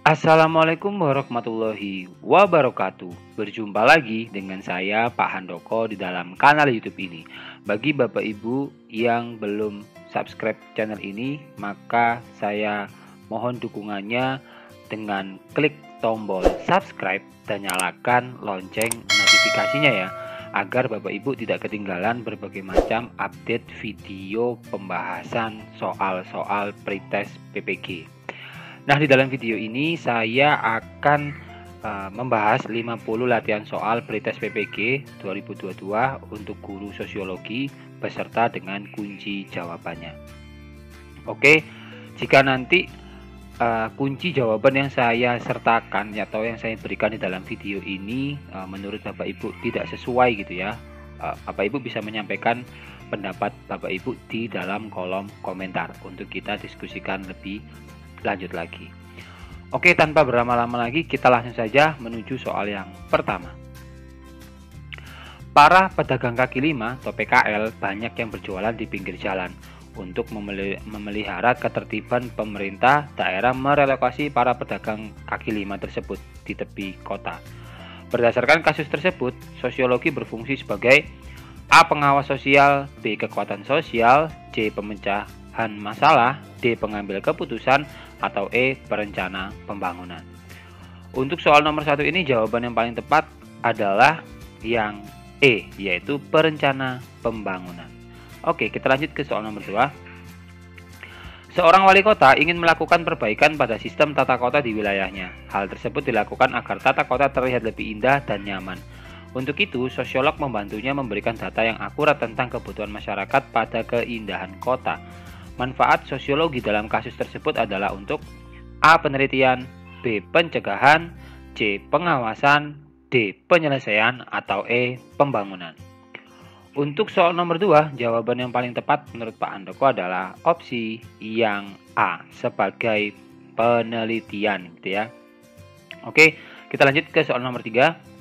Assalamualaikum warahmatullahi wabarakatuh. Berjumpa lagi dengan saya Pak Handoko di dalam kanal YouTube ini. Bagi Bapak Ibu yang belum subscribe channel ini, maka saya mohon dukungannya dengan klik tombol subscribe dan nyalakan lonceng notifikasinya ya, agar Bapak Ibu tidak ketinggalan berbagai macam update video pembahasan soal-soal pretest PPG. Nah, di dalam video ini saya akan membahas 50 latihan soal pretest PPG 2022 untuk guru sosiologi beserta dengan kunci jawabannya. Oke, jika nanti kunci jawaban yang saya sertakan atau yang saya berikan di dalam video ini menurut Bapak Ibu tidak sesuai gitu ya, Bapak Ibu bisa menyampaikan pendapat Bapak Ibu di dalam kolom komentar untuk kita diskusikan lebih lanjut lagi. Oke, tanpa berlama-lama lagi kita langsung saja menuju soal yang pertama. Para pedagang kaki lima atau PKL banyak yang berjualan di pinggir jalan. Untuk memelihara ketertiban, pemerintah daerah merelokasi para pedagang kaki lima tersebut di tepi kota. Berdasarkan kasus tersebut, sosiologi berfungsi sebagai A. Pengawas sosial, B. Kekuatan sosial, C. Pemecahan masalah, D. Pengambil keputusan, atau E. Perencana pembangunan. Untuk soal nomor 1 ini jawaban yang paling tepat adalah yang E, yaitu perencana pembangunan. Oke, kita lanjut ke soal nomor 2. Seorang wali kota ingin melakukan perbaikan pada sistem tata kota di wilayahnya. Hal tersebut dilakukan agar tata kota terlihat lebih indah dan nyaman. Untuk itu, sosiolog membantunya memberikan data yang akurat tentang kebutuhan masyarakat pada keindahan kota. Manfaat sosiologi dalam kasus tersebut adalah untuk A. Penelitian, B. Pencegahan, C. Pengawasan, D. Penyelesaian, atau E. Pembangunan. Untuk soal nomor 2, jawaban yang paling tepat menurut Pak Handoko adalah opsi yang A sebagai penelitian gitu ya. Oke, kita lanjut ke soal nomor 3.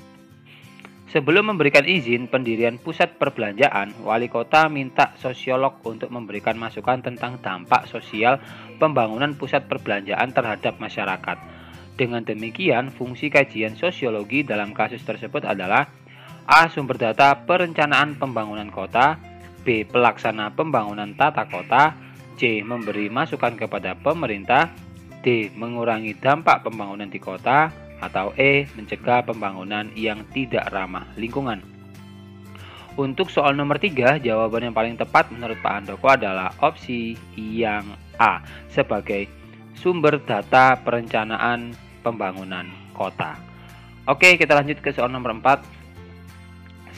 Sebelum memberikan izin pendirian pusat perbelanjaan, wali kota minta sosiolog untuk memberikan masukan tentang dampak sosial pembangunan pusat perbelanjaan terhadap masyarakat. Dengan demikian, fungsi kajian sosiologi dalam kasus tersebut adalah A. Sumber data perencanaan pembangunan kota, B. Pelaksana pembangunan tata kota, C. Memberi masukan kepada pemerintah, D. Mengurangi dampak pembangunan di kota, atau E. Mencegah pembangunan yang tidak ramah lingkungan. Untuk soal nomor 3, jawaban yang paling tepat menurut Pak Handoko adalah opsi yang A sebagai sumber data perencanaan pembangunan kota. Oke, kita lanjut ke soal nomor 4.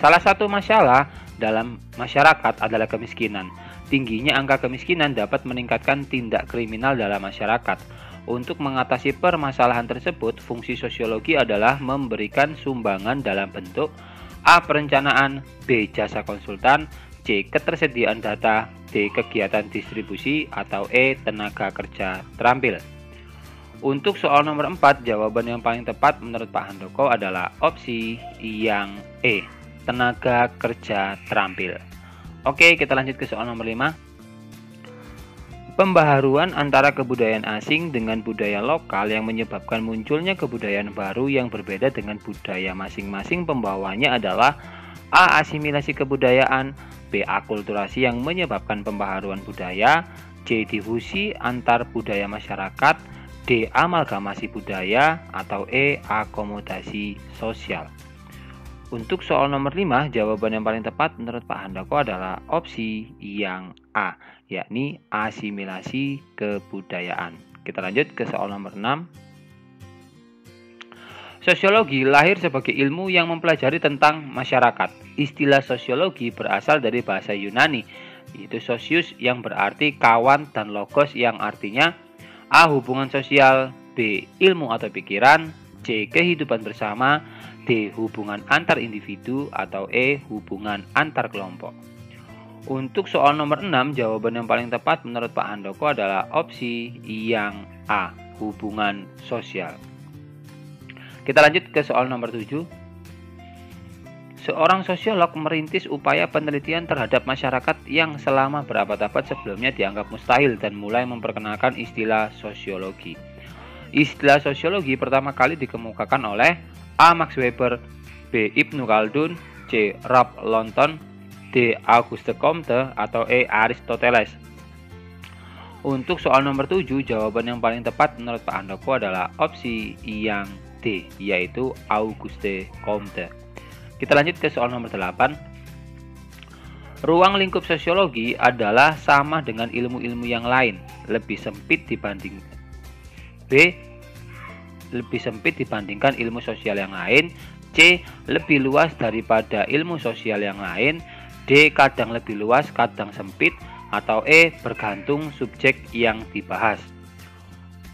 Salah satu masalah dalam masyarakat adalah kemiskinan. Tingginya angka kemiskinan dapat meningkatkan tindak kriminal dalam masyarakat. Untuk mengatasi permasalahan tersebut, fungsi sosiologi adalah memberikan sumbangan dalam bentuk A. Perencanaan, B. Jasa konsultan, C. Ketersediaan data, D. Kegiatan distribusi, atau E. Tenaga kerja terampil. Untuk soal nomor 4, jawaban yang paling tepat menurut Pak Handoko adalah opsi yang E. Tenaga kerja terampil. Oke, kita lanjut ke soal nomor 5. Pembaharuan antara kebudayaan asing dengan budaya lokal yang menyebabkan munculnya kebudayaan baru yang berbeda dengan budaya masing-masing pembawanya adalah A. Asimilasi kebudayaan, B. Akulturasi yang menyebabkan pembaharuan budaya, C. Difusi antar budaya masyarakat, D. Amalgamasi budaya, atau E. Akomodasi sosial. Untuk soal nomor 5, jawaban yang paling tepat menurut Pak Handoko adalah opsi yang A, yakni asimilasi kebudayaan. Kita lanjut ke soal nomor 6. Sosiologi lahir sebagai ilmu yang mempelajari tentang masyarakat. Istilah sosiologi berasal dari bahasa Yunani, yaitu sosius yang berarti kawan dan logos yang artinya A. Hubungan sosial, B. Ilmu atau pikiran, C. Kehidupan bersama, D. Hubungan antar individu, atau E. Hubungan antar kelompok. Untuk soal nomor 6, jawaban yang paling tepat menurut Pak Handoko adalah opsi yang A. Hubungan sosial. Kita lanjut ke soal nomor 7. Seorang sosiolog merintis upaya penelitian terhadap masyarakat yang selama berabad-abad sebelumnya dianggap mustahil dan mulai memperkenalkan istilah sosiologi. Istilah sosiologi pertama kali dikemukakan oleh A. Max Weber, B. Ibnu Khaldun, C. Ralph Laughton, D. Auguste Comte, atau E. Aristoteles. Untuk soal nomor 7, jawaban yang paling tepat menurut Pak Handoko adalah opsi yang D, yaitu Auguste Comte. Kita lanjut ke soal nomor 8. Ruang lingkup sosiologi adalah sama dengan ilmu-ilmu yang lain, lebih sempit dibandingkan ilmu sosial yang lain, C. lebih luas daripada ilmu sosial yang lain, D. kadang lebih luas, kadang sempit, atau E. bergantung subjek yang dibahas.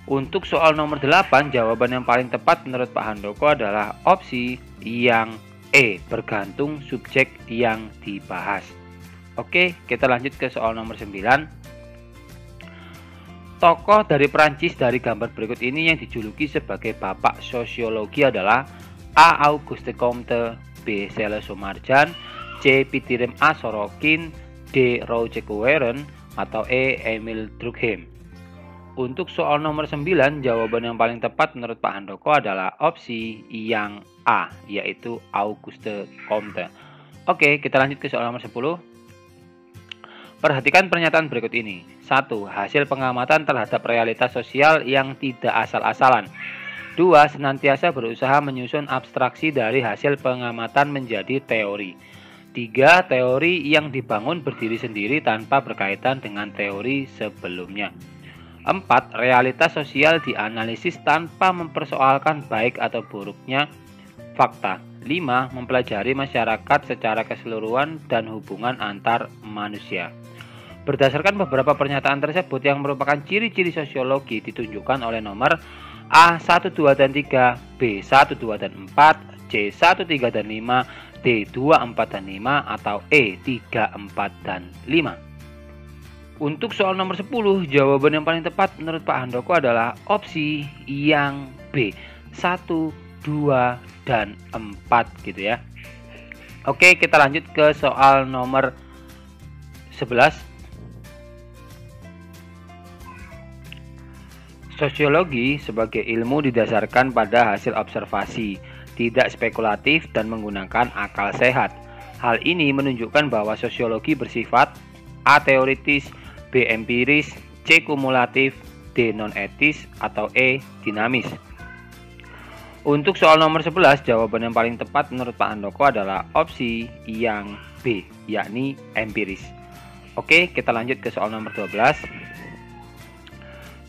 Untuk soal nomor 8, jawaban yang paling tepat menurut Pak Handoko adalah opsi yang E. bergantung subjek yang dibahas. Oke, kita lanjut ke soal nomor 9. Tokoh dari Prancis dari gambar berikut ini yang dijuluki sebagai bapak sosiologi adalah A. Auguste Comte, B. Celso Marjan, C. Pitirim A. Sorokin, D. Roger Guerin, atau E. Emil Durkheim. Untuk soal nomor 9, jawaban yang paling tepat menurut Pak Handoko adalah opsi yang A, yaitu Auguste Comte. Oke, kita lanjut ke soal nomor 10. Perhatikan pernyataan berikut ini. 1. Hasil pengamatan terhadap realitas sosial yang tidak asal-asalan. 2. Senantiasa berusaha menyusun abstraksi dari hasil pengamatan menjadi teori. 3. Teori yang dibangun berdiri sendiri tanpa berkaitan dengan teori sebelumnya. 4. Realitas sosial dianalisis tanpa mempersoalkan baik atau buruknya fakta. 5. Mempelajari masyarakat secara keseluruhan dan hubungan antar manusia. Berdasarkan beberapa pernyataan tersebut yang merupakan ciri-ciri sosiologi ditunjukkan oleh nomor A 1, 2, dan 3, B 1, 2, dan 4, C 1, 3, dan 5, D 2, 4, dan 5, atau E 3, 4, dan 5. Untuk soal nomor 10, jawaban yang paling tepat menurut Pak Handoko adalah opsi yang B 1, 2, dan 4 gitu ya. Oke, kita lanjut ke soal nomor 11. Sosiologi sebagai ilmu didasarkan pada hasil observasi, tidak spekulatif dan menggunakan akal sehat. Hal ini menunjukkan bahwa sosiologi bersifat A. teoritis, B. empiris, C. kumulatif, D. non-etis, atau E. dinamis. Untuk soal nomor 11, jawaban yang paling tepat menurut Pak Handoko adalah opsi yang B, yakni empiris. Oke, kita lanjut ke soal nomor 12.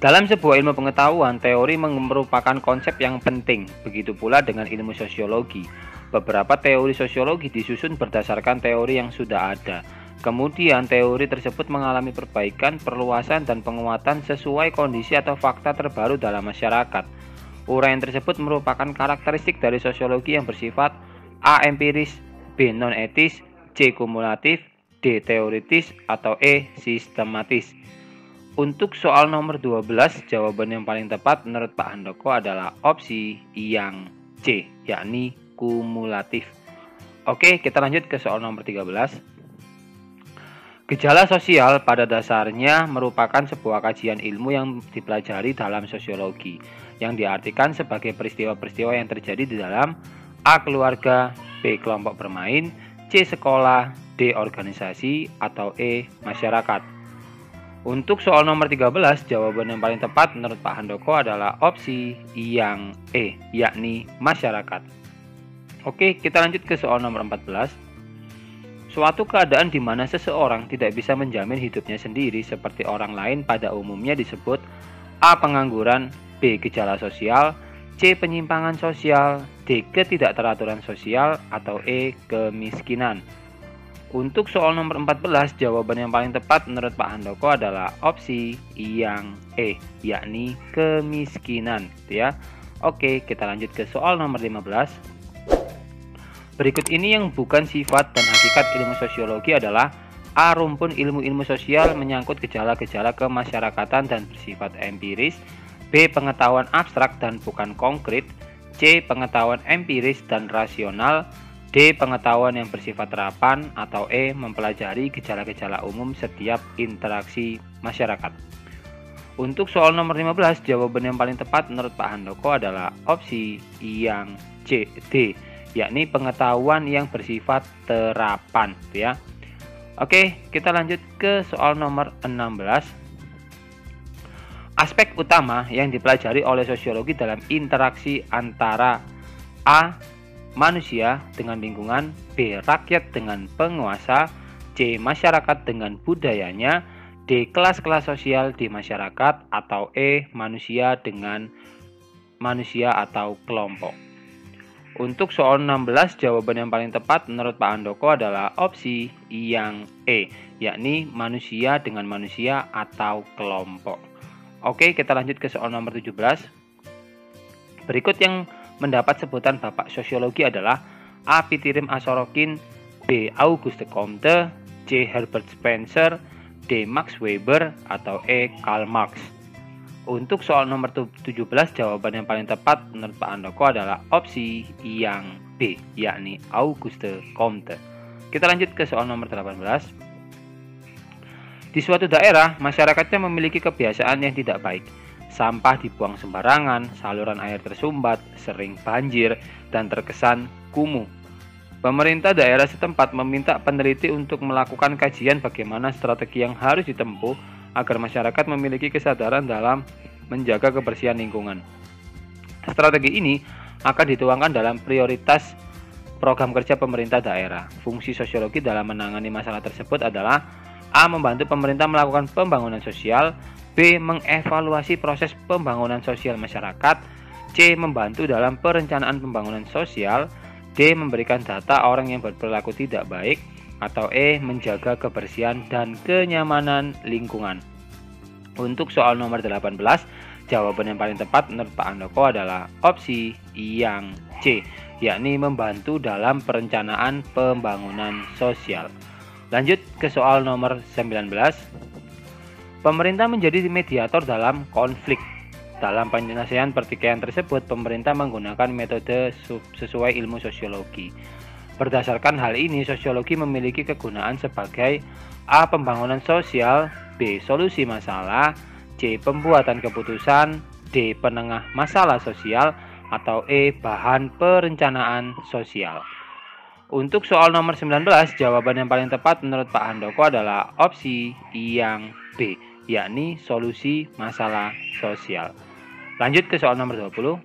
Dalam sebuah ilmu pengetahuan, teori merupakan konsep yang penting, begitu pula dengan ilmu sosiologi. Beberapa teori sosiologi disusun berdasarkan teori yang sudah ada. Kemudian teori tersebut mengalami perbaikan, perluasan, dan penguatan sesuai kondisi atau fakta terbaru dalam masyarakat. Uraian tersebut merupakan karakteristik dari sosiologi yang bersifat A. empiris, B. non-etis, C. kumulatif, D. teoritis, atau E. sistematis. Untuk soal nomor 12, jawaban yang paling tepat menurut Pak Handoko adalah opsi yang C, yakni kumulatif. Oke, kita lanjut ke soal nomor 13. Gejala sosial pada dasarnya merupakan sebuah kajian ilmu yang dipelajari dalam sosiologi, yang diartikan sebagai peristiwa-peristiwa yang terjadi di dalam A. keluarga, B. kelompok bermain, C. sekolah, D. organisasi, atau E. masyarakat. Untuk soal nomor 13, jawaban yang paling tepat menurut Pak Handoko adalah opsi yang E, yakni masyarakat. Oke, kita lanjut ke soal nomor 14. Suatu keadaan di mana seseorang tidak bisa menjamin hidupnya sendiri seperti orang lain pada umumnya disebut A. pengangguran, B. gejala sosial, C. penyimpangan sosial, D. ketidakteraturan sosial, atau E. kemiskinan. Untuk soal nomor 14, jawaban yang paling tepat menurut Pak Handoko adalah opsi yang E, yakni kemiskinan, gitu ya. Oke, kita lanjut ke soal nomor 15. Berikut ini yang bukan sifat dan hakikat ilmu sosiologi adalah A. rumpun ilmu-ilmu sosial menyangkut gejala-gejala kemasyarakatan dan bersifat empiris, B. pengetahuan abstrak dan bukan konkret, C. pengetahuan empiris dan rasional, D. pengetahuan yang bersifat terapan, atau E. mempelajari gejala-gejala umum setiap interaksi masyarakat. Untuk soal nomor 15, jawaban yang paling tepat menurut Pak Handoko adalah opsi yang C, D, yakni pengetahuan yang bersifat terapan, ya. Oke, kita lanjut ke soal nomor 16. Aspek utama yang dipelajari oleh sosiologi dalam interaksi antara A. manusia dengan lingkungan, B. rakyat dengan penguasa, C. masyarakat dengan budayanya, D. kelas-kelas sosial di masyarakat, atau E. manusia dengan manusia atau kelompok. Untuk soal 16, jawaban yang paling tepat menurut Pak Handoko adalah opsi yang E, yakni manusia dengan manusia atau kelompok. Oke, kita lanjut ke soal nomor 17. Berikut yang mendapat sebutan Bapak Sosiologi adalah A. Pitirim A. Sorokin, B. Auguste Comte, C. Herbert Spencer, D. Max Weber, atau E. Karl Marx. Untuk soal nomor 17, jawaban yang paling tepat menurut Pak Handoko adalah opsi yang B, yakni Auguste Comte. Kita lanjut ke soal nomor 18. Di suatu daerah, masyarakatnya memiliki kebiasaan yang tidak baik. Sampah dibuang sembarangan, saluran air tersumbat, sering banjir, dan terkesan kumuh. Pemerintah daerah setempat meminta peneliti untuk melakukan kajian bagaimana strategi yang harus ditempuh agar masyarakat memiliki kesadaran dalam menjaga kebersihan lingkungan. Strategi ini akan dituangkan dalam prioritas program kerja pemerintah daerah. Fungsi sosiologi dalam menangani masalah tersebut adalah A. membantu pemerintah melakukan pembangunan sosial, B. mengevaluasi proses pembangunan sosial masyarakat, C. membantu dalam perencanaan pembangunan sosial, D. memberikan data orang yang berperilaku tidak baik, atau E. menjaga kebersihan dan kenyamanan lingkungan. Untuk soal nomor 18, jawaban yang paling tepat menurut Pak Handoko adalah opsi yang C, yakni membantu dalam perencanaan pembangunan sosial. Lanjut ke soal nomor 19. Pemerintah menjadi mediator dalam konflik. Dalam penyelesaian pertikaian tersebut, pemerintah menggunakan metode sesuai ilmu sosiologi. Berdasarkan hal ini, sosiologi memiliki kegunaan sebagai A. pembangunan sosial, B. solusi masalah, C. pembuatan keputusan, D. penengah masalah sosial, atau E. bahan perencanaan sosial. Untuk soal nomor 19, jawaban yang paling tepat menurut Pak Handoko adalah opsi yang B, yakni solusi masalah sosial. Lanjut ke soal nomor 20.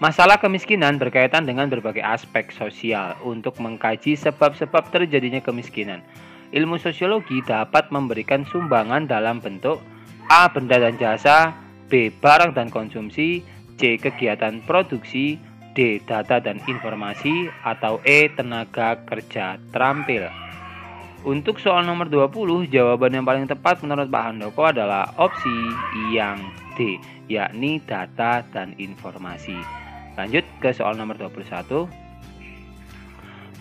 Masalah kemiskinan berkaitan dengan berbagai aspek sosial. Untuk mengkaji sebab-sebab terjadinya kemiskinan, ilmu sosiologi dapat memberikan sumbangan dalam bentuk A. benda dan jasa, B. barang dan konsumsi, C. kegiatan produksi, D. data dan informasi, atau E. tenaga kerja terampil. Untuk soal nomor 20, jawaban yang paling tepat menurut Pak Handoko adalah opsi yang D, yakni data dan informasi. Lanjut ke soal nomor 21.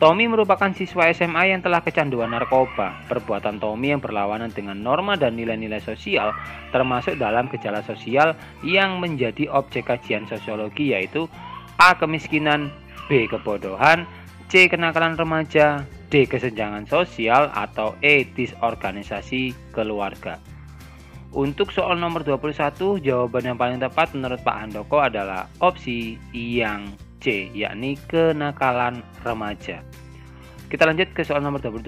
Tommy merupakan siswa SMA yang telah kecanduan narkoba. Perbuatan Tommy yang berlawanan dengan norma dan nilai-nilai sosial termasuk dalam gejala sosial yang menjadi objek kajian sosiologi, yaitu A. kemiskinan, B. kebodohan, C. kenakalan remaja, D. kesenjangan sosial, atau E. disorganisasi keluarga. Untuk soal nomor 21, jawaban yang paling tepat menurut Pak Handoko adalah opsi yang C, yakni kenakalan remaja. Kita lanjut ke soal nomor 22.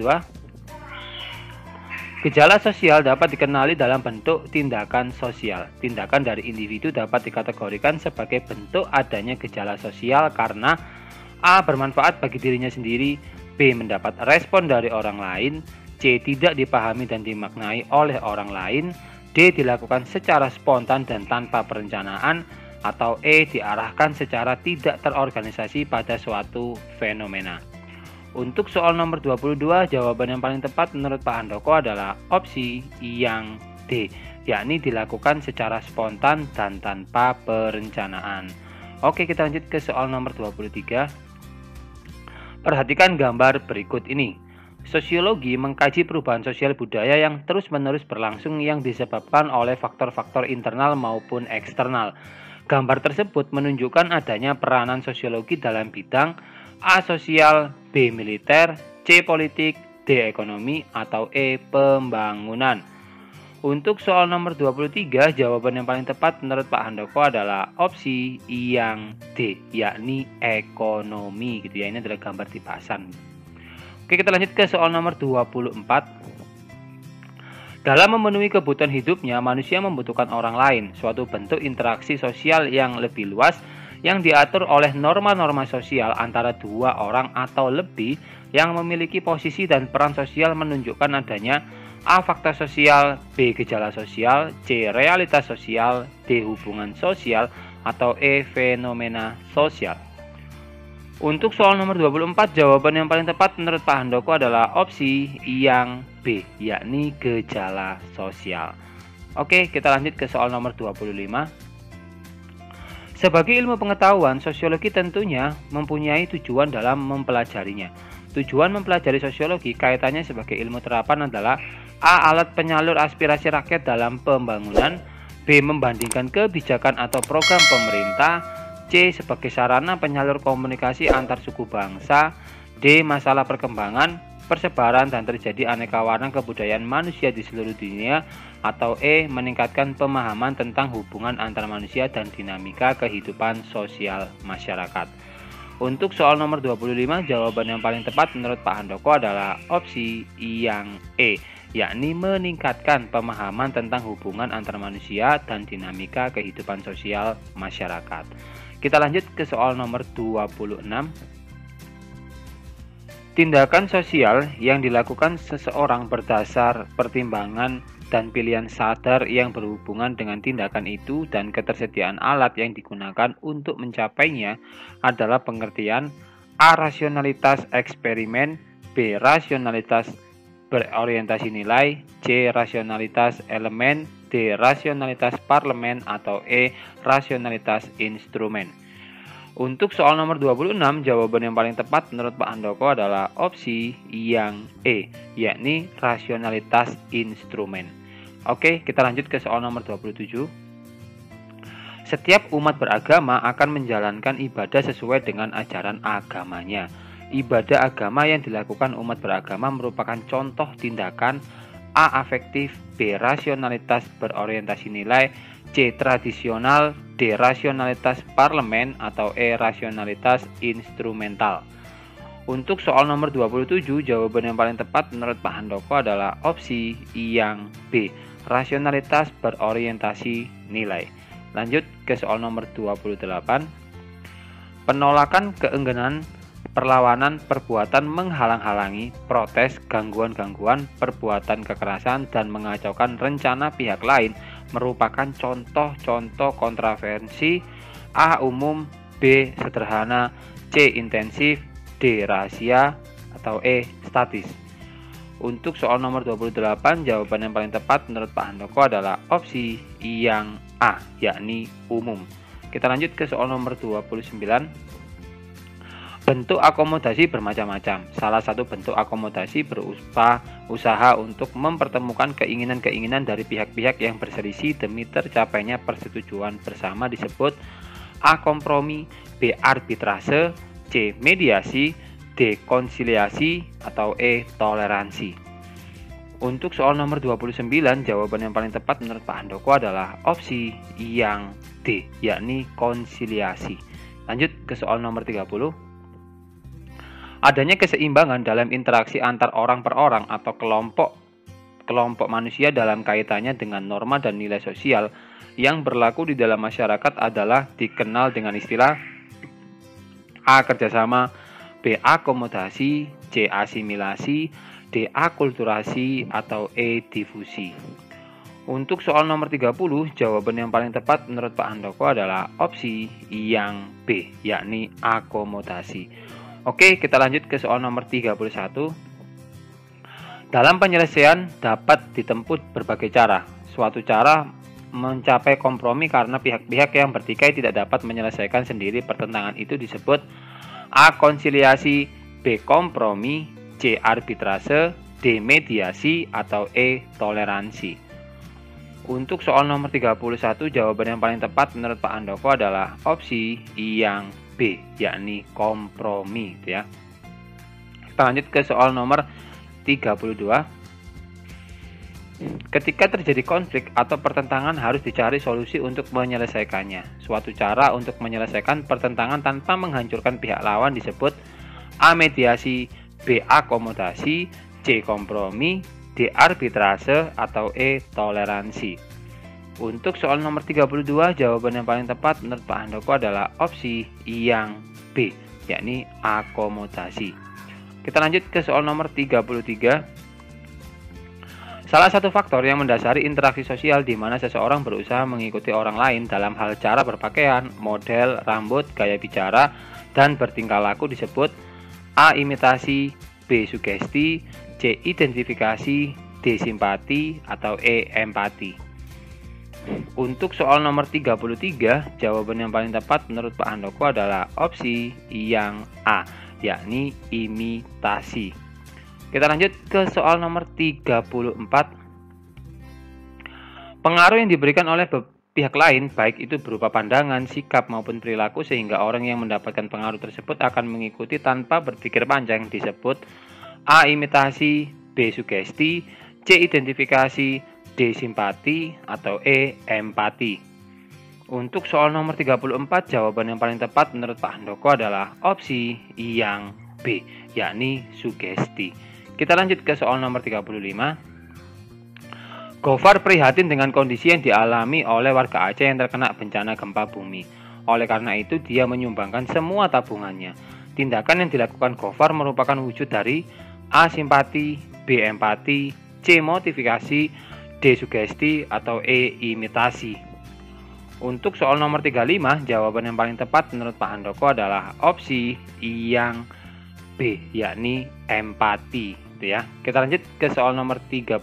Gejala sosial dapat dikenali dalam bentuk tindakan sosial. Tindakan dari individu dapat dikategorikan sebagai bentuk adanya gejala sosial karena A. bermanfaat bagi dirinya sendiri, B. mendapat respon dari orang lain, C. tidak dipahami dan dimaknai oleh orang lain, D. dilakukan secara spontan dan tanpa perencanaan, atau E. diarahkan secara tidak terorganisasi pada suatu fenomena. Untuk soal nomor 22, jawaban yang paling tepat menurut Pak Handoko adalah opsi yang D, yakni dilakukan secara spontan dan tanpa perencanaan. Oke, kita lanjut ke soal nomor 23. Perhatikan gambar berikut ini. Sosiologi mengkaji perubahan sosial budaya yang terus-menerus berlangsung yang disebabkan oleh faktor-faktor internal maupun eksternal. Gambar tersebut menunjukkan adanya peranan sosiologi dalam bidang A. sosial, B. militer, C. politik, D. ekonomi, atau E. pembangunan. Untuk soal nomor 23, jawaban yang paling tepat menurut Pak Handoko adalah opsi yang D, yakni ekonomi gitu ya. Ini adalah gambar dipasang. Oke, kita lanjut ke soal nomor 24. Dalam memenuhi kebutuhan hidupnya, manusia membutuhkan orang lain, suatu bentuk interaksi sosial yang lebih luas yang diatur oleh norma-norma sosial antara dua orang atau lebih yang memiliki posisi dan peran sosial menunjukkan adanya A. Fakta sosial, B. Gejala sosial, C. Realitas sosial, D. Hubungan sosial, atau E. Fenomena sosial. Untuk soal nomor 24, jawaban yang paling tepat menurut Pak Handoko adalah opsi yang B, yakni gejala sosial. Oke, kita lanjut ke soal nomor 25. Sebagai ilmu pengetahuan, sosiologi tentunya mempunyai tujuan dalam mempelajarinya. Tujuan mempelajari sosiologi kaitannya sebagai ilmu terapan adalah A. Alat penyalur aspirasi rakyat dalam pembangunan, B. Membandingkan kebijakan atau program pemerintah, C. Sebagai sarana penyalur komunikasi antar suku bangsa, D. Masalah perkembangan, persebaran dan terjadi aneka warna kebudayaan manusia di seluruh dunia, atau E. Meningkatkan pemahaman tentang hubungan antar manusia dan dinamika kehidupan sosial masyarakat. Untuk soal nomor 25, jawaban yang paling tepat menurut Pak Handoko adalah opsi yang E, yakni meningkatkan pemahaman tentang hubungan antar manusia dan dinamika kehidupan sosial masyarakat. Kita lanjut ke soal nomor 26. Tindakan sosial yang dilakukan seseorang berdasar pertimbangan dan pilihan sadar yang berhubungan dengan tindakan itu dan ketersediaan alat yang digunakan untuk mencapainya adalah pengertian A. Rasionalitas eksperimen, B. Rasionalitas berorientasi nilai, C. Rasionalitas elemen, D. Rasionalitas parlemen, atau E. Rasionalitas instrumen. Untuk soal nomor 26, jawaban yang paling tepat menurut Pak Handoko adalah opsi yang E, yakni rasionalitas instrumen. Oke, kita lanjut ke soal nomor 27. Setiap umat beragama akan menjalankan ibadah sesuai dengan ajaran agamanya. Ibadah agama yang dilakukan umat beragama merupakan contoh tindakan A. Afektif, B. Rasionalitas berorientasi nilai, C. Tradisional, D. Rasionalitas parlemen, atau E. Rasionalitas instrumental. Untuk soal nomor 27, jawaban yang paling tepat menurut Pak Handoko adalah opsi yang B, rasionalitas berorientasi nilai. Lanjut ke soal nomor 28. Penolakan keengganan perlawanan perbuatan menghalang-halangi, protes, gangguan-gangguan, perbuatan kekerasan, dan mengacaukan rencana pihak lain merupakan contoh-contoh kontravensi A. Umum, B. Sederhana, C. Intensif, D. Rahasia, atau E. Statis. Untuk soal nomor 28, jawaban yang paling tepat menurut Pak Handoko adalah opsi yang A, yakni umum. Kita lanjut ke soal nomor 29. Bentuk akomodasi bermacam-macam. Salah satu bentuk akomodasi berupa usaha untuk mempertemukan keinginan-keinginan dari pihak-pihak yang berselisih demi tercapainya persetujuan bersama disebut A. Kompromi, B. Arbitrase, C. Mediasi, D. Konsiliasi, atau E. Toleransi. Untuk soal nomor 29, jawaban yang paling tepat menurut Pak Handoko adalah opsi yang D, yakni konsiliasi. Lanjut ke soal nomor 30. Adanya keseimbangan dalam interaksi antar orang per orang atau kelompok manusia dalam kaitannya dengan norma dan nilai sosial yang berlaku di dalam masyarakat adalah dikenal dengan istilah A. Kerjasama, B. Akomodasi, C. Asimilasi, D. Akulturasi, atau E. Difusi. Untuk soal nomor 30, jawaban yang paling tepat menurut Pak Handoko adalah opsi yang B, yakni akomodasi. Oke, kita lanjut ke soal nomor 31. Dalam penyelesaian dapat ditempuh berbagai cara. Suatu cara mencapai kompromi karena pihak-pihak yang bertikai tidak dapat menyelesaikan sendiri pertentangan itu disebut A. Konsiliasi, B. Kompromi, C. Arbitrase, D. Mediasi, atau E. Toleransi. Untuk soal nomor 31, jawaban yang paling tepat menurut Pak Handoko adalah opsi yang B, yakni kompromi ya. Kita lanjut ke soal nomor 32. Ketika terjadi konflik atau pertentangan harus dicari solusi untuk menyelesaikannya. Suatu cara untuk menyelesaikan pertentangan tanpa menghancurkan pihak lawan disebut A. Mediasi, B. Akomodasi, C. Kompromi, D. Arbitrase, atau E. Toleransi. Untuk soal nomor 32, jawaban yang paling tepat menurut Pak Handoko adalah opsi yang B, yakni akomodasi. Kita lanjut ke soal nomor 33. Salah satu faktor yang mendasari interaksi sosial di mana seseorang berusaha mengikuti orang lain dalam hal cara berpakaian, model, rambut, gaya bicara, dan bertingkah laku disebut A. Imitasi, B. Sugesti, C. Identifikasi, D. Simpati, atau E. Empati. Untuk soal nomor 33, jawaban yang paling tepat menurut Pak Handoko adalah opsi yang A, yakni imitasi. Kita lanjut ke soal nomor 34. Pengaruh yang diberikan oleh pihak lain, baik itu berupa pandangan, sikap, maupun perilaku, sehingga orang yang mendapatkan pengaruh tersebut akan mengikuti tanpa berpikir panjang disebut A. Imitasi, B. Sugesti, C. Identifikasi, D. Simpati, atau E. Empati. Untuk soal nomor 34, jawaban yang paling tepat menurut Pak Handoko adalah opsi yang B, yakni sugesti. Kita lanjut ke soal nomor 35. Gofar prihatin dengan kondisi yang dialami oleh warga Aceh yang terkena bencana gempa bumi. Oleh karena itu, dia menyumbangkan semua tabungannya. Tindakan yang dilakukan Gofar merupakan wujud dari A. Simpati, B. Empati, C. Motivasi, D. Sugesti, atau E. Imitasi. Untuk soal nomor 35, jawaban yang paling tepat menurut Pak Handoko adalah opsi yang B, yakni empati. Ya. Kita lanjut ke soal nomor 36.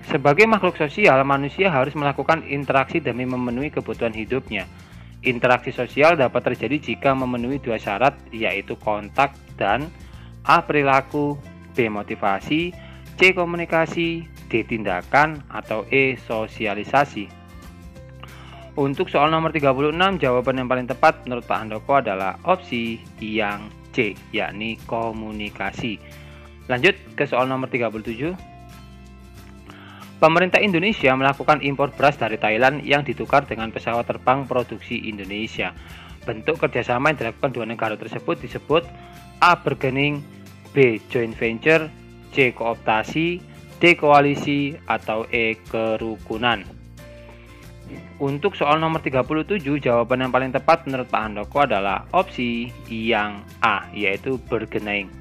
Sebagai makhluk sosial, manusia harus melakukan interaksi demi memenuhi kebutuhan hidupnya. Interaksi sosial dapat terjadi jika memenuhi dua syarat, yaitu kontak dan A. Perilaku, B. Motivasi, C. Komunikasi, D. Tindakan, atau E. Sosialisasi. Untuk soal nomor 36, jawaban yang paling tepat menurut Pak Handoko adalah opsi yang C, yakni komunikasi. Lanjut ke soal nomor 37. Pemerintah Indonesia melakukan impor beras dari Thailand yang ditukar dengan pesawat terbang produksi Indonesia. Bentuk kerjasama yang dilakukan dua negara tersebut disebut A. Bargaining, B. Joint venture, C. Kooptasi, D. Koalisi, atau E. Kerukunan. Untuk soal nomor 37, jawaban yang paling tepat menurut Pak Handoko adalah opsi yang A, yaitu bargaining.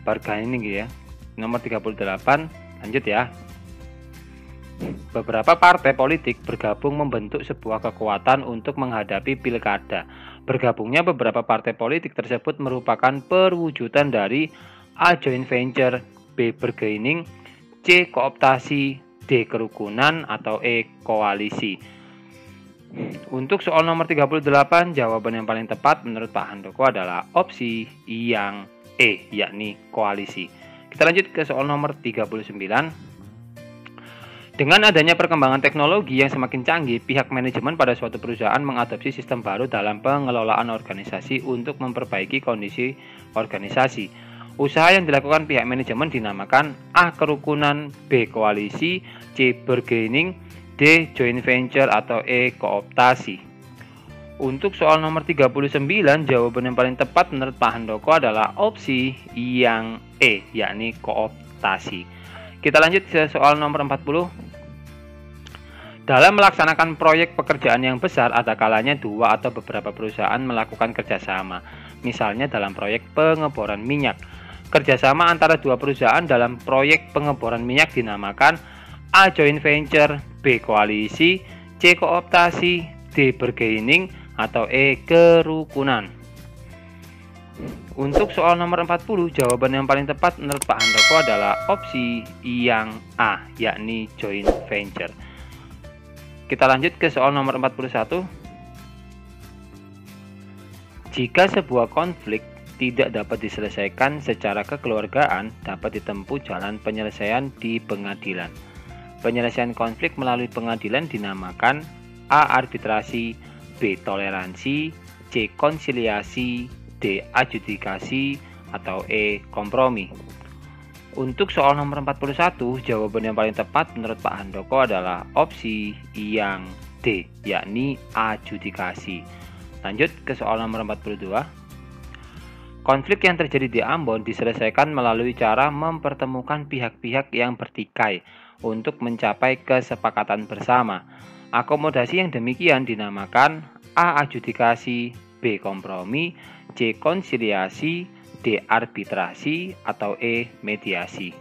Bargaining ya. Nomor 38, lanjut ya. Beberapa partai politik bergabung membentuk sebuah kekuatan untuk menghadapi pilkada. Bergabungnya beberapa partai politik tersebut merupakan perwujudan dari A. Joint venture, B. Bargaining, C. Kooptasi, D. Kerukunan, atau E. Koalisi. Untuk soal nomor 38, jawaban yang paling tepat menurut Pak Handoko adalah opsi yang E, yakni koalisi. Kita lanjut ke soal nomor 39. Dengan adanya perkembangan teknologi yang semakin canggih, pihak manajemen pada suatu perusahaan mengadopsi sistem baru dalam pengelolaan organisasi untuk memperbaiki kondisi organisasi. Usaha yang dilakukan pihak manajemen dinamakan A. Kerukunan, B. Koalisi, C. Bargaining, D. Joint venture, atau E. Kooptasi. Untuk soal nomor 39, jawaban yang paling tepat menurut Pak Handoko adalah opsi yang E, yakni kooptasi. Kita lanjut ke soal nomor 40. Dalam melaksanakan proyek pekerjaan yang besar, ada kalanya dua atau beberapa perusahaan melakukan kerjasama. Misalnya dalam proyek pengeboran minyak. Kerjasama antara dua perusahaan dalam proyek pengeboran minyak dinamakan A. Joint venture, B. Koalisi, C. Kooptasi, D. Bargaining, atau E. Kerukunan. Untuk soal nomor 40, jawaban yang paling tepat menurut Pak Handoko adalah opsi yang A, yakni joint venture. Kita lanjut ke soal nomor 41. Jika sebuah konflik tidak dapat diselesaikan secara kekeluargaan, dapat ditempuh jalan penyelesaian di pengadilan. Penyelesaian konflik melalui pengadilan dinamakan A. Arbitrasi, B. Toleransi, C. Konsiliasi, D. Adjudikasi, atau E. Kompromi. Untuk soal nomor 41, jawaban yang paling tepat menurut Pak Handoko adalah opsi yang D, yakni adjudikasi. Lanjut ke soal nomor 42. Konflik yang terjadi di Ambon diselesaikan melalui cara mempertemukan pihak-pihak yang bertikai untuk mencapai kesepakatan bersama. Akomodasi yang demikian dinamakan A. Adjudikasi, B. Kompromi, C. Konsiliasi, D. Arbitrasi, atau E. Mediasi.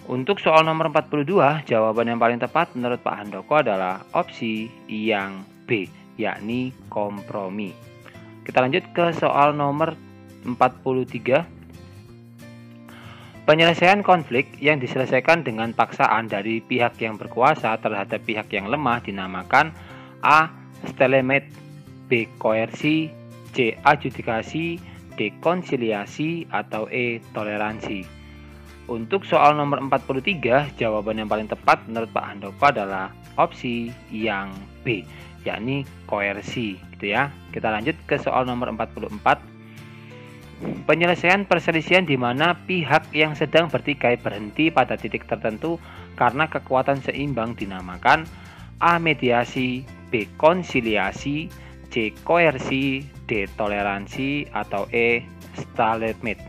Untuk soal nomor 42, jawaban yang paling tepat menurut Pak Handoko adalah opsi yang B, yakni kompromi. Kita lanjut ke soal nomor 43. Penyelesaian konflik yang diselesaikan dengan paksaan dari pihak yang berkuasa terhadap pihak yang lemah dinamakan A. Stalemate, B. Koersi, C. Adjudikasi, D. Konsiliasi, atau E. Toleransi. Untuk soal nomor 43, jawaban yang paling tepat menurut Pak Handoko adalah opsi yang B, yakni koersi, gitu ya. Kita lanjut ke soal nomor 44. Penyelesaian perselisihan di mana pihak yang sedang bertikai berhenti pada titik tertentu karena kekuatan seimbang dinamakan A. Mediasi, B. Konsiliasi, C. Koersi, D. Toleransi, atau E. Stalemate.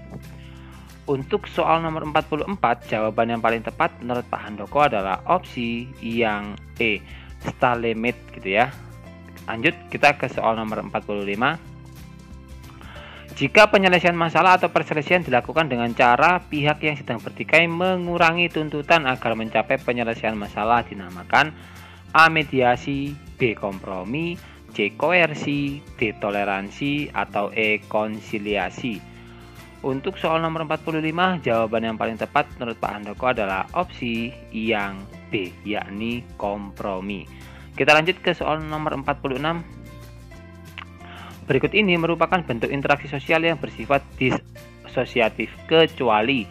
Untuk soal nomor 44, jawaban yang paling tepat menurut Pak Handoko adalah opsi yang E, stalemate, gitu ya. Lanjut kita ke soal nomor 45. Jika penyelesaian masalah atau perselisihan dilakukan dengan cara pihak yang sedang bertikai mengurangi tuntutan agar mencapai penyelesaian masalah dinamakan A. Mediasi, B. Kompromi, C. Koersi, D. Toleransi, atau E. Konsiliasi. Untuk soal nomor 45, jawaban yang paling tepat menurut Pak Handoko adalah opsi yang B, yakni kompromi. Kita lanjut ke soal nomor 46. Berikut ini merupakan bentuk interaksi sosial yang bersifat disosiatif kecuali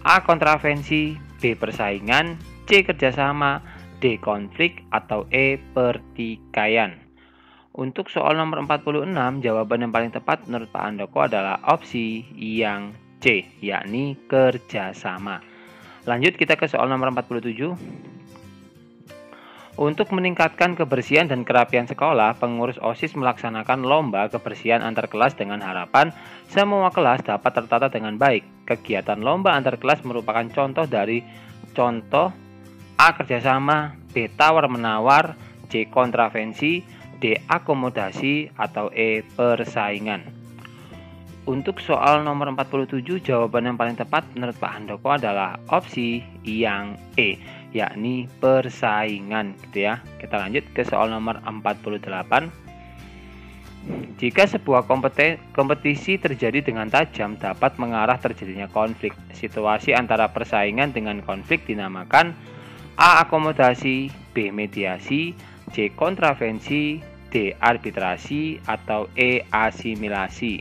A. Kontravensi, B. Persaingan, C. Kerjasama, D. Konflik, atau E. Pertikaian. Untuk soal nomor 46, jawaban yang paling tepat menurut Pak Handoko adalah opsi yang C, yakni kerjasama. Lanjut kita ke soal nomor 47. Untuk meningkatkan kebersihan dan kerapian sekolah, pengurus OSIS melaksanakan lomba kebersihan antar kelas dengan harapan semua kelas dapat tertata dengan baik. Kegiatan lomba antar kelas merupakan contoh dari contoh A. Kerjasama, B. Tawar-menawar, C. Kontravensi, D. Akomodasi, atau E. Persaingan. Untuk soal nomor 47, jawaban yang paling tepat menurut Pak Handoko adalah opsi yang E, yakni persaingan, gitu ya. Kita lanjut ke soal nomor 48. Jika sebuah kompetisi terjadi dengan tajam dapat mengarah terjadinya konflik. Situasi antara persaingan dengan konflik dinamakan A. Akomodasi, B. Mediasi, C. Kontravensi, D. Arbitrasi, atau E. Asimilasi.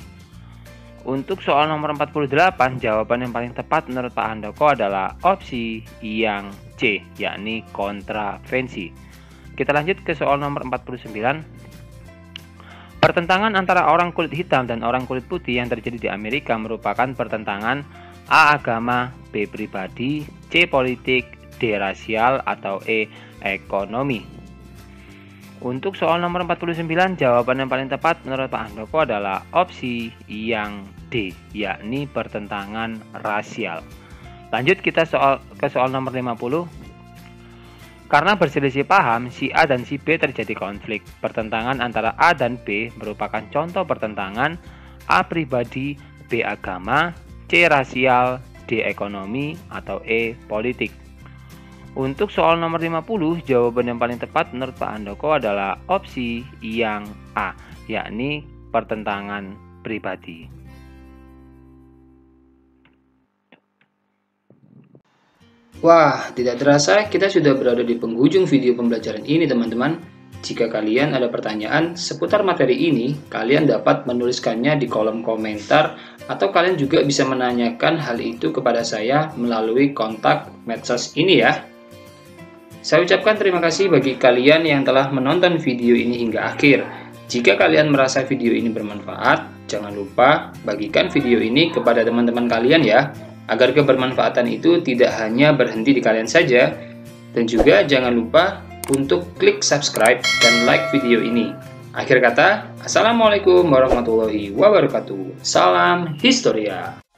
Untuk soal nomor 48, jawaban yang paling tepat menurut Pak Handoko adalah opsi yang C, yakni kontravensi. Kita lanjut ke soal nomor 49. Pertentangan antara orang kulit hitam dan orang kulit putih yang terjadi di Amerika merupakan pertentangan A. Agama, B. Pribadi, C. Politik, D. Rasial, atau E. Ekonomi. Untuk soal nomor 49, jawaban yang paling tepat menurut Pak Handoko adalah opsi yang D, yakni pertentangan rasial. Lanjut kita ke soal nomor 50. Karena berselisih paham, si A dan si B terjadi konflik. Pertentangan antara A dan B merupakan contoh pertentangan A. Pribadi, B. Agama, C. Rasial, D. Ekonomi, atau E. Politik. Untuk soal nomor 50, jawaban yang paling tepat menurut Pak Handoko adalah opsi yang A, yakni pertentangan pribadi. Wah, tidak terasa kita sudah berada di penghujung video pembelajaran ini, teman-teman. Jika kalian ada pertanyaan seputar materi ini, kalian dapat menuliskannya di kolom komentar atau kalian juga bisa menanyakan hal itu kepada saya melalui kontak medsos ini ya. Saya ucapkan terima kasih bagi kalian yang telah menonton video ini hingga akhir. Jika kalian merasa video ini bermanfaat, jangan lupa bagikan video ini kepada teman-teman kalian ya. agar kebermanfaatan itu tidak hanya berhenti di kalian saja. Dan juga jangan lupa untuk klik subscribe dan like video ini. Akhir kata, Assalamualaikum warahmatullahi wabarakatuh. Salam Historia.